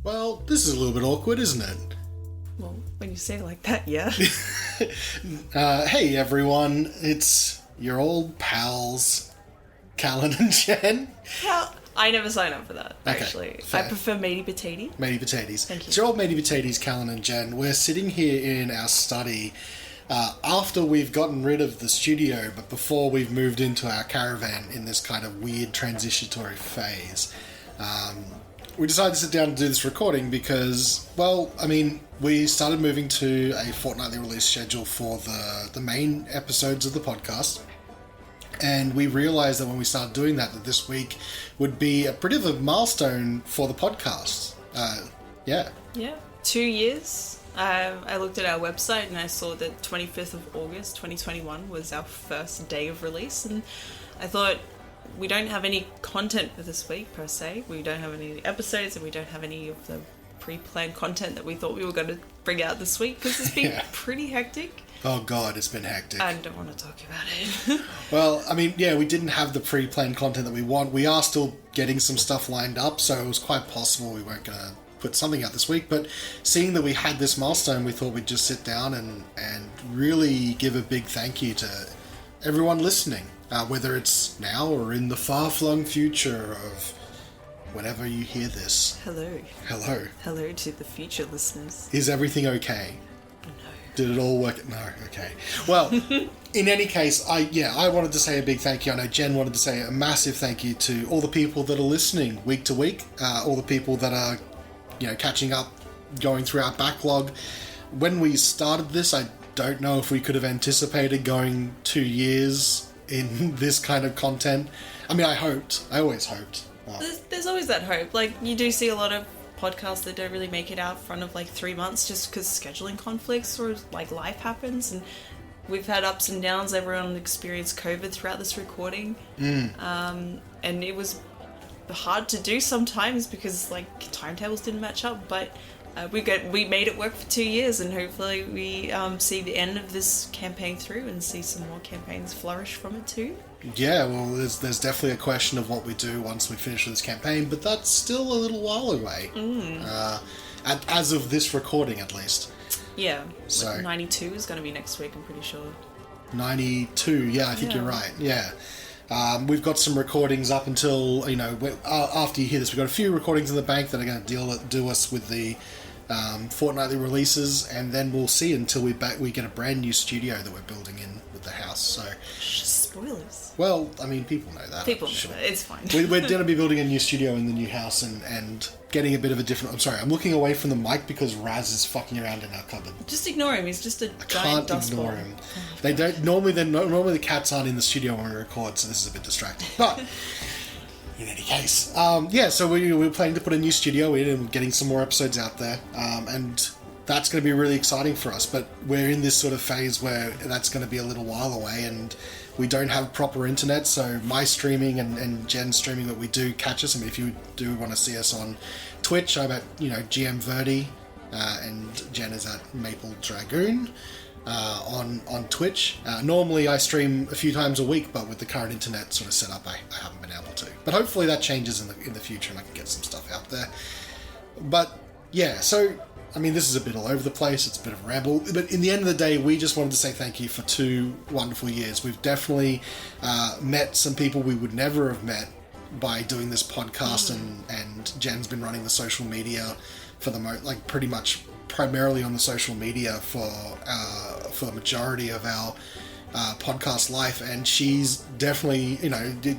Well, this is a little bit awkward, isn't it? Well, when you say it like that, yeah. Hey everyone, it's your old pals, Callan and Jen. Well, I never sign up for that, Okay, actually. fair. I prefer matey potato. Matey Potatoes. Thank you. It's your old Matey Potatoes, Callan and Jen. We're sitting here in our study after we've gotten rid of the studio, but before we've moved into our caravan in this kind of weird transitory phase. We decided to sit down and do this recording because, well, I mean, we started moving to a fortnightly release schedule for the main episodes of the podcast. And we realised that when we started doing that this week would be a bit of a milestone for the podcast. Yeah. 2 years. I looked at our website and I saw that 25th of August 2021 was our first day of release, and I thought, we don't have any content for this week per se. We don't have any episodes and we don't have any of the pre-planned content that we thought we were going to bring out this week because it's been pretty hectic. Oh god, it's been hectic. I don't want to talk about it. Well, I mean, yeah, we didn't have the pre-planned content that we want. We are still getting some stuff lined up, so it was quite possible we weren't going to put something out this week. But seeing that we had this milestone, we thought we'd just sit down and really give a big thank you to everyone listening. Whether it's now or in the far-flung future of whenever you hear this. Hello. Hello. Hello to the future listeners. Is everything okay? No. Did it all work? No, okay. Well, in any case, I wanted to say a big thank you. I know Jen wanted to say a massive thank you to all the people that are listening week to week, all the people that are, catching up, going through our backlog. When we started this, I don't know if we could have anticipated going 2 years in this kind of content. I mean, I always hoped. There's always that hope. Like, you do see a lot of podcasts that don't really make it out front of 3 months just because scheduling conflicts or life happens, and we've had ups and downs. Everyone experienced COVID throughout this recording, and it was hard to do sometimes because timetables didn't match up, but we made it work for 2 years, and hopefully we see the end of this campaign through and see some more campaigns flourish from it too. Yeah, well, there's definitely a question of what we do once we finish this campaign, but that's still a little while away. As of this recording, at least. Yeah, so 92 is going to be next week, I'm pretty sure. 92, yeah, I think you're right, yeah. We've got some recordings up until, after you hear this, we've got a few recordings in the bank that are going to do us with the fortnightly releases, and then we'll see until we get a brand new studio that we're building in with the house. So spoilers. Well, I mean, people know that. People know that. It's fine. We're going to be building a new studio in the new house and getting a bit of a different... I'm sorry, I'm looking away from the mic because Raz is fucking around in our cupboard. Just ignore him. He's just a giant dust ball. I can't ignore him. They don't... Normally the cats aren't in the studio when we record, so this is a bit distracting. But... in any case, so we're planning to put a new studio in and getting some more episodes out there, and that's going to be really exciting for us, but we're in this sort of phase where that's going to be a little while away, and we don't have proper internet, so my streaming and Jen's streaming that we do catch us. I mean, if you do want to see us on Twitch, I'm at, GM Verdi, and Jen is at Maple Dragoon. On Twitch. Normally I stream a few times a week, but with the current internet sort of set up, I haven't been able to. But hopefully that changes in the future and I can get some stuff out there. But yeah, so I mean, this is a bit all over the place. It's a bit of a ramble. But in the end of the day, we just wanted to say thank you for 2 wonderful years. We've definitely met some people we would never have met by doing this podcast, and Jen's been running the social media for pretty much primarily on the social media for the majority of our podcast life, and she's definitely,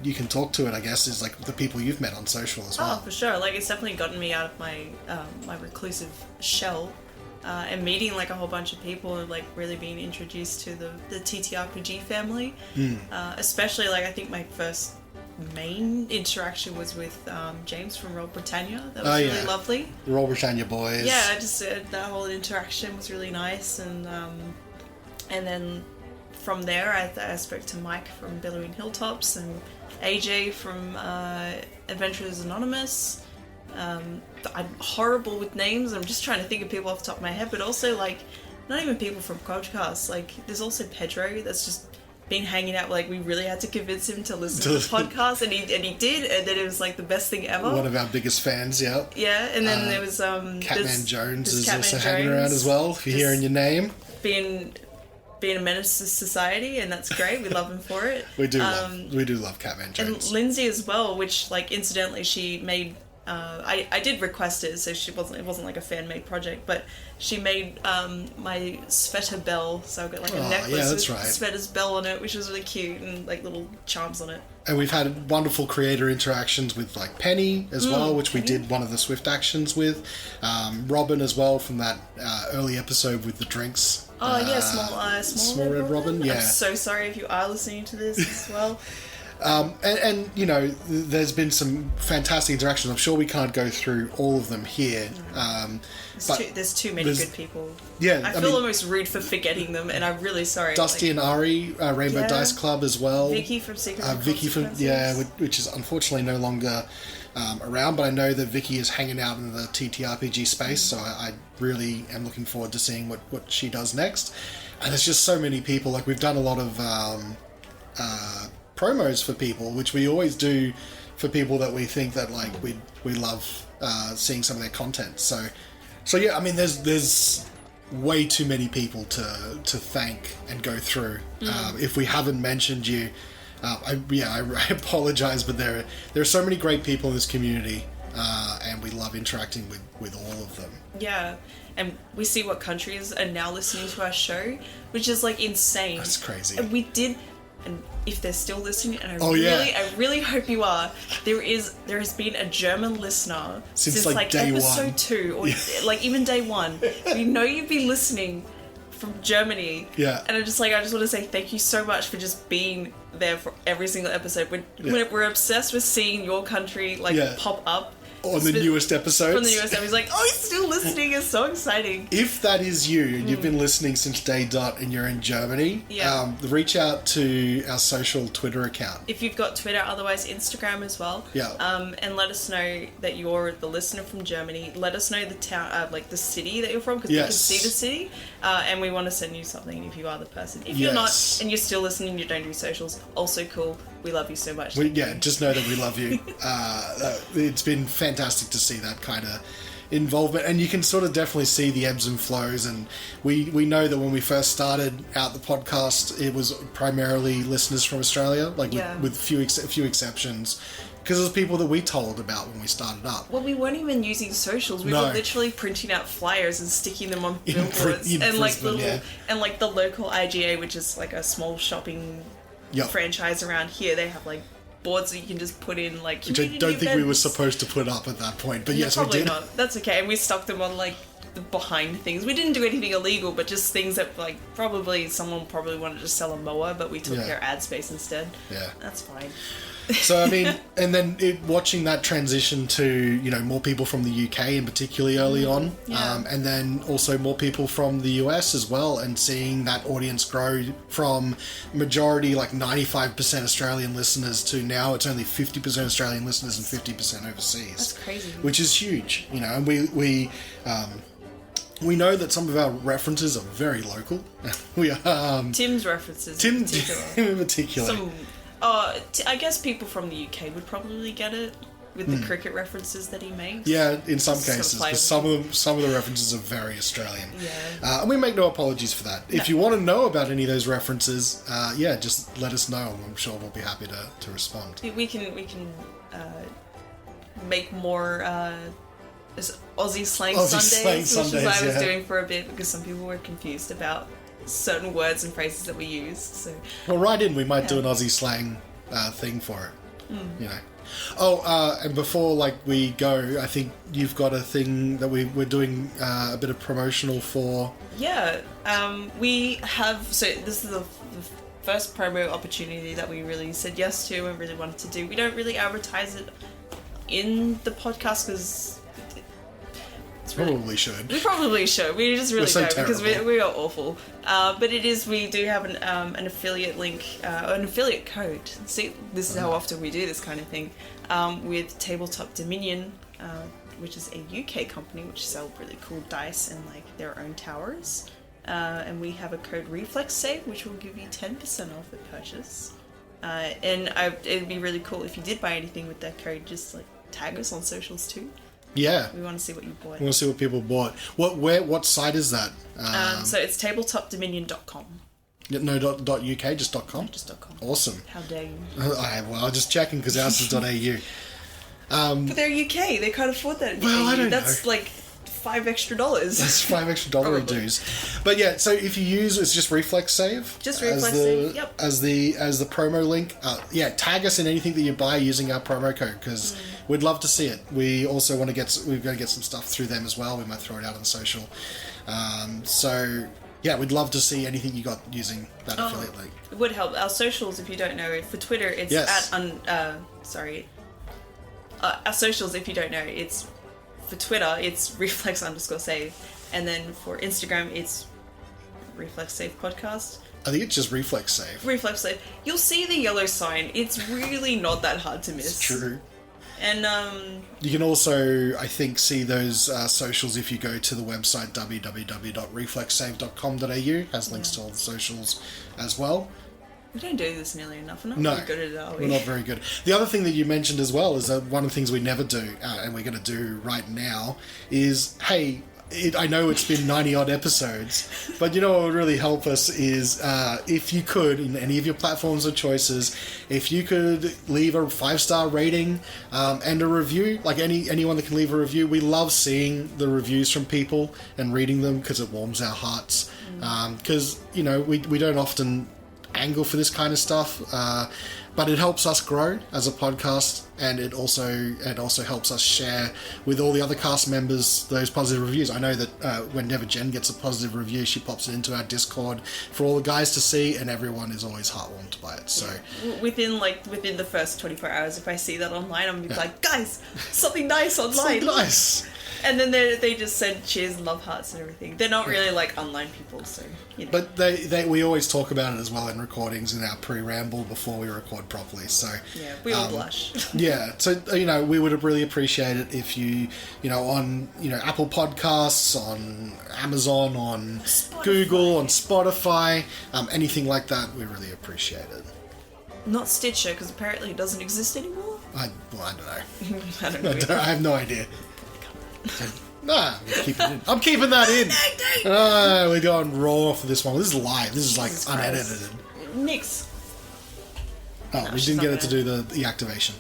you can talk to it, I guess, is the people you've met on social as well. Oh, for sure. It's definitely gotten me out of my my reclusive shell, and meeting a whole bunch of people, and really being introduced to the TTRPG family. Especially I think my first main interaction was with James from Royal Britannia. That was really lovely. The Royal Britannia boys. Yeah, I just that whole interaction was really nice, and then from there I spoke to Mike from Billowing Hilltops and AJ from Adventurers Anonymous. I'm horrible with names. I'm just trying to think of people off the top of my head, but also not even people from Codecast. There's also Pedro. That's just been hanging out. Like we really had to convince him to listen to the podcast, and he did, and then it was like the best thing ever. One of our biggest fans, yeah. Yeah, and then there was Catman Jones is Catman also Jones, hanging around as well. If you're hearing your name, being a menace to society, and that's great. We love him for it. we do love Catman Jones. And Lindsay as well, which like incidentally she made. I did request it, so it wasn't like a fan made project, but she made my Sveta bell, so I got like a necklace with Sveta's bell on it, which was really cute, and like little charms on it. And we've had wonderful creator interactions with like Penny as well, which we did one of the Swift actions with. Robin as well from that early episode with the drinks. Oh yeah, small red Robin. Yeah. I'm so sorry if you are listening to this as well. And you know, there's been some fantastic interactions. I'm sure we can't go through all of them here. There's too many good people. Yeah, I feel almost rude for forgetting them, and I'm really sorry. Dusty and Ari, Rainbow Dice Club as well. Vicky from Secret. Vicky from which is unfortunately no longer around, but I know that Vicky is hanging out in the TTRPG space, so I really am looking forward to seeing what she does next. And there's just so many people. Like we've done a lot of promos for people, which we always do for people that we think that like we love seeing some of their content. So yeah, I mean, there's way too many people to thank and go through. If we haven't mentioned you, I apologize, but there are so many great people in this community, and we love interacting with all of them. Yeah. And we see what countries are now listening to our show, which is like insane. That's crazy. And we did. And if they're still listening, and I really hope you are, there has been a German listener since like day episode one. 2 or like even day 1. We know you've been listening from Germany. Yeah. And I just want to say thank you so much for just being there for every single episode. We're obsessed with seeing your country pop up. On the newest episodes. From the newest episodes. Like, oh, he's still listening. It's so exciting. If that is you, and you've been listening since day dot and you're in Germany, reach out to our social Twitter account. If you've got Twitter, otherwise Instagram as well. Yeah. And let us know that you're the listener from Germany. Let us know the town, like the city that you're from, because we can see the city. And we want to send you something if you are the person. If you're not, and you're still listening, you don't do socials, also cool. We love you so much. Just know that we love you. It's been fantastic to see that kind of involvement, and you can sort of definitely see the ebbs and flows. And we know that when we first started out the podcast, it was primarily listeners from Australia, with few exceptions, because it was people that we told about when we started up. Well, we weren't even using socials. We were literally printing out flyers and sticking them on billboards, and like and like the local IGA, which is like a small shopping franchise around here. They have like boards that you can just put in like which I don't think we were supposed to put up at that point, but yes, we did. Not. That's okay, and we stuck them on like the behind things. We didn't do anything illegal, but just things that like someone wanted to sell a mower, but we took their ad space instead. Yeah, that's fine. So I mean, and then watching that transition to more people from the UK in particularly early on, and then also more people from the US as well, and seeing that audience grow from majority like 95% Australian listeners to now it's only 50% Australian listeners and 50% overseas. That's crazy. Which is huge, and we know that some of our references are very local. Tim's references in particular. I guess people from the UK would probably get it with the cricket references that he makes. Yeah, in some cases, but some of the references are very Australian. Yeah. And we make no apologies for that. If you want to know about any of those references, just let us know. I'm sure we'll be happy to respond. We can make more Aussie slang Sundays, which is what I was doing for a bit because some people were confused about certain words and phrases that we use. So well, right in, we might do an Aussie slang thing for it. And before we go, I think you've got a thing that we're doing a bit of promotional for. We have, so this is the first promo opportunity that we really said yes to and really wanted to do. We don't really advertise it in the podcast because probably should. We probably should. We just really don't terrible. Because we are awful. But it is. We do have an affiliate link, an affiliate code. See, this is how often we do this kind of thing with Tabletop Dominion, which is a UK company which sell really cool dice and their own towers. and we have a code ReflexSave, which will give you 10% off the purchase. It'd be really cool if you did buy anything with that code, just like tag us on socials too. Yeah. We want to see what you bought. We want to see what people bought. What site is that? So it's tabletopdominion.com. No, .uk, just .com? Just .com. Awesome. How dare you? I was just checking because ours is .au. But they're UK. They can't afford that. Well, I don't That's know. like $5 extra. That's $5 extra dues. But yeah, so if you use, it's just ReflexSave. Just ReflexSave, yep. As the promo link. Tag us in anything that you buy using our promo code because we'd love to see it. We also want to we've got to get some stuff through them as well. We might throw it out on social. Yeah, we'd love to see anything you got using that affiliate link. It would help. Our socials, if you don't know, for Twitter, it's our socials, if you don't know, it's for Twitter, it's reflex_save, and then for Instagram, it's ReflexSave Podcast. I think it's just ReflexSave. ReflexSave. You'll see the yellow sign. It's really not that hard to miss. It's true. And you can also, I think, see those socials if you go to the website www.reflexsave.com.au. Has links to all the socials as well. We don't do this nearly enough. We're not very good at it, are we? We're not very good. The other thing that you mentioned as well is that one of the things we never do, and we're going to do right now, is, hey, I know it's been 90-odd episodes, but you know what would really help us is if you could, in any of your platforms of choices, if you could leave a 5-star rating and a review, like anyone that can leave a review. We love seeing the reviews from people and reading them because it warms our hearts. Because, we don't often angle for this kind of stuff, but it helps us grow as a podcast, and it also helps us share with all the other cast members those positive reviews. I know that whenever Jen gets a positive review, she pops it into our Discord for all the guys to see, and everyone is always heartwarmed by it. So within the first 24 hours, if I see that online, I'm like, guys, something nice online. Something nice. And then they just said cheers and love hearts and everything. They're not really like online people, so But we always talk about it as well in recordings in our pre-ramble before we record properly. So yeah, we all blush. Yeah, so we would really appreciate it if you on Apple Podcasts, on Amazon, on Spotify. Google, on Spotify, anything like that. We really appreciate it. Not Stitcher, because apparently it doesn't exist anymore. I don't know. I don't know. I have no idea. Nah, I'm keeping that in. We're going raw for this one. This is live. This is like unedited. Nix. Oh, we didn't get it to do the activation.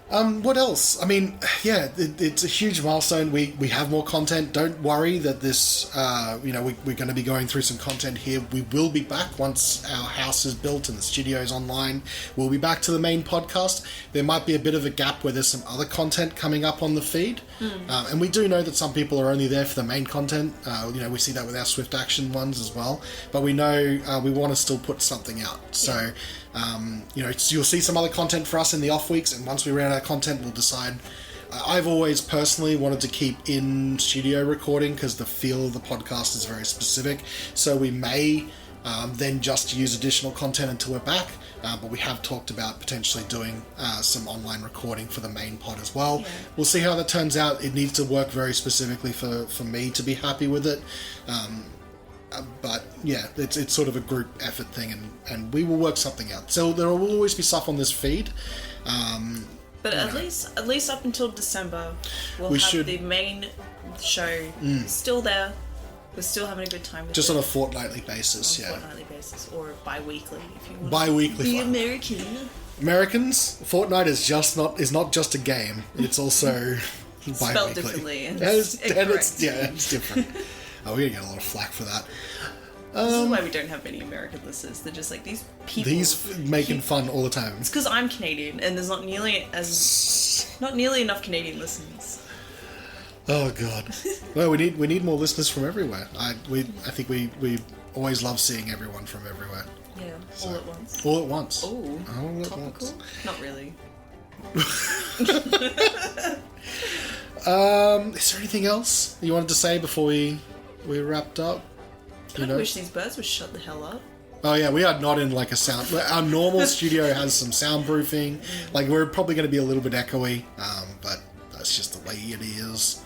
What else? I mean, yeah, it's a huge milestone. We have more content. Don't worry that this, we're going to be going through some content here. We will be back once our house is built and the studio is online. We'll be back to the main podcast. There might be a bit of a gap where there's some other content coming up on the feed. And we do know that some people are only there for the main content. We see that with our Swift Action ones as well. But we know we want to still put something out. So... you'll see some other content for us in the off weeks, and once we run out of content, we'll decide. I've always personally wanted to keep in studio recording because the feel of the podcast is very specific. So we may then just use additional content until we're back. But we have talked about potentially doing some online recording for the main pod as well. Yeah. We'll see how that turns out. It needs to work very specifically for me to be happy with it. But yeah, it's sort of a group effort thing, and we will work something out. So there will always be stuff on this feed. But at least up until December, we'll have the main show still there. We're still having a good time with just it. on a fortnightly basis, fortnightly basis, or bi-weekly if you want. Bi-weekly. Be American. Americans, Fortnite is not just a game. It's also bi-weekly. Spelled differently. It's different. We're going to get a lot of flack for that. This is why we don't have many American listeners. They're just like these people. These making fun all the time. It's because I'm Canadian, and there's not nearly enough Canadian listeners. Oh God. Well, we need more listeners from everywhere. I think we always love seeing everyone from everywhere. Yeah, so, all at once. All at once. Oh, all topical? At once. Not really. Is there anything else you wanted to say before we wrapped up? I wish these birds would shut the hell up. Oh yeah, we are not in like a sound. Our normal studio has some soundproofing. Like we're probably going to be a little bit echoey, but that's just the way it is.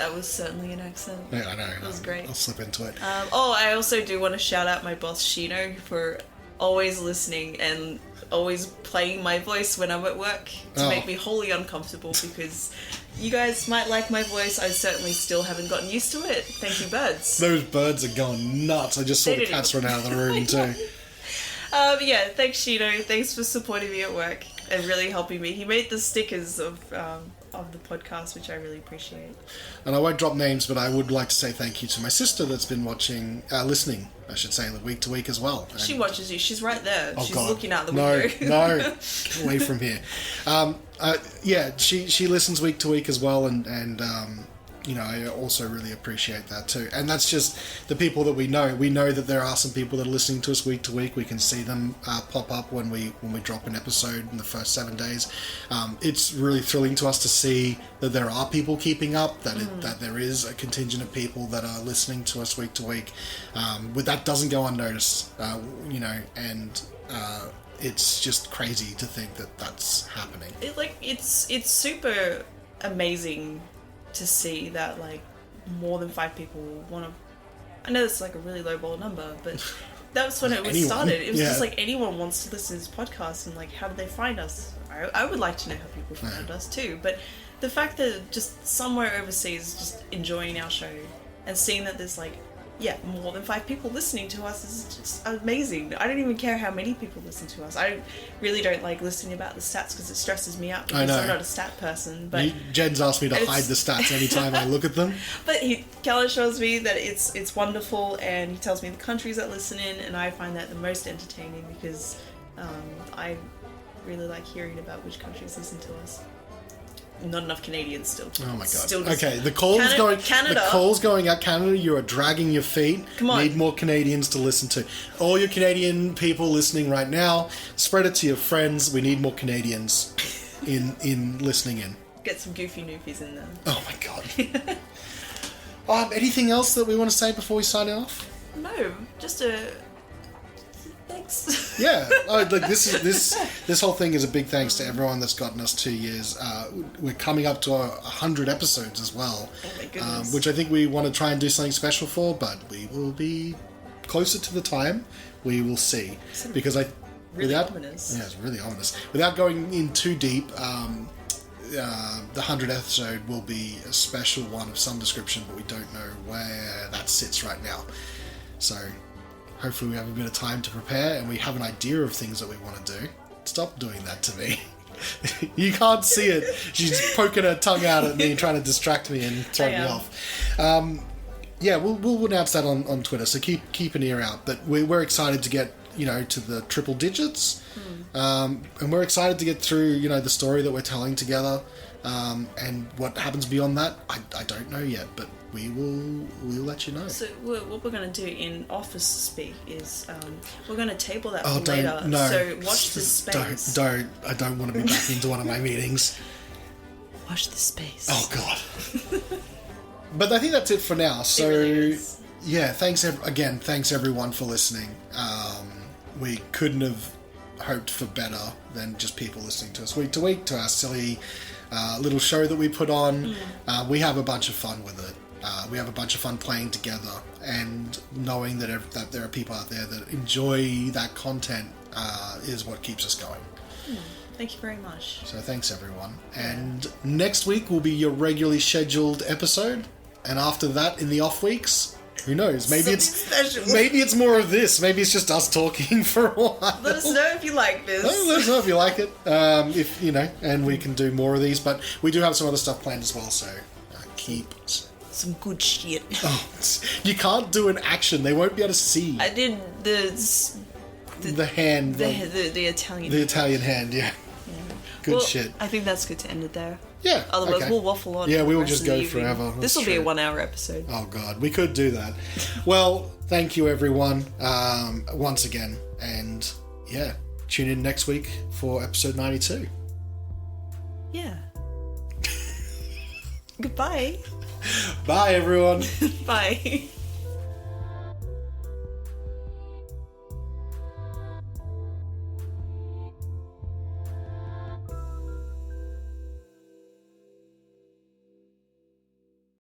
That was certainly an accent. Yeah, I know. It was great. I'll slip into it. I also do want to shout out my boss, Shino, for always listening and always playing my voice when I'm at work to make me wholly uncomfortable because you guys might like my voice. I certainly still haven't gotten used to it. Thank you, birds. Those birds are going nuts. I just saw the cats run out of the room too. Yeah, thanks Shino. Thanks for supporting me at work and really helping me. He made the stickers of the podcast, which I really appreciate. And I won't drop names, but I would like to say thank you to my sister that's been listening, I should say, week to week as well. And she watches you. She's right there. Oh, She's God. looking out the window. No, get away from here. Yeah, she listens week to week as well, and I also really appreciate that too. And that's just the people that we know. We know that there are some people that are listening to us week to week. We can see them pop up when we drop an episode in the first 7 days. It's really thrilling to us to see that there are people keeping up, that there is a contingent of people that are listening to us week to week. But that doesn't go unnoticed, and it's just crazy to think that that's happening. It's super amazing to see that more than 5 people want to. I know it's a really low ball number, but that's when it was started. It was just anyone wants to listen to this podcast, and how do they find us? I would like to know how people found us too. But the fact that just somewhere overseas just enjoying our show and seeing that there's more than 5 people listening to us is just amazing. I don't even care how many people listen to us. I really don't like listening about the stats because it stresses me out because I'm not a stat person. But Jen's asked me to hide the stats anytime I look at them. But Callan shows me that it's wonderful, and he tells me the countries that listen in, and I find that the most entertaining because I really like hearing about which countries listen to us. Not enough Canadians still. Oh my god. Still Okay, the call's going. Canada. The call's going out. Canada, you are dragging your feet. Come on. Need more Canadians to listen to. All your Canadian people listening right now, spread it to your friends. We need more Canadians in listening in. Get some goofy noofies in there. Oh my god. Anything else that we want to say before we sign off? No, just a thanks. Yeah, this whole thing is a big thanks to everyone that's gotten us 2 years. We're coming up to 100 episodes as well, Oh my goodness. which I think we want to try and do something special for, but we will be closer to the time. We will see, because Really ominous. Yeah, it's really ominous. Without going in too deep, the 100th episode will be a special one of some description, but we don't know where that sits right now. So hopefully we have a bit of time to prepare and we have an idea of things that we want to do. Stop doing that to me. You can't see it. She's poking her tongue out at me, trying to distract me and throw me off. Yeah, we'll announce that on Twitter, so keep an ear out. But we're excited to get to the triple digits, and we're excited to get through the story that we're telling together, and what happens beyond that, I don't know yet, but we'll let you know. So what we're going to do in office speak is we're going to table that for don't, later. no. So watch this space. Don't. I don't want to be back into one of my meetings. Watch the space. Oh God. But I think that's it for now. So It really is. yeah, thanks everyone for listening. We couldn't have hoped for better than just people listening to us week to week, to our silly little show that we put on. We have a bunch of fun with it. We have a bunch of fun playing together, and knowing that there are people out there that enjoy that content is what keeps us going. Thank you very much. So thanks everyone. And next week will be your regularly scheduled episode, and after that, in the off weeks, who knows? Maybe it's more of this. Maybe it's just us talking for a while. Let us know if you like this. Let us know if you like it. If and we can do more of these. But we do have some other stuff planned as well. So keep. Some good shit. Oh, you can't do an action. They won't be able to see. I did the hand. the Italian. The Italian hand. Yeah. Good shit. I think that's good to end it there. Yeah. Otherwise, okay. we'll waffle on. Yeah, for we the will rest just of the go evening. forever. This will be a 1-hour episode. Oh God, we could do that. Well, thank you everyone once again, and yeah, tune in next week for episode 92. Yeah. Goodbye. Bye everyone. Bye.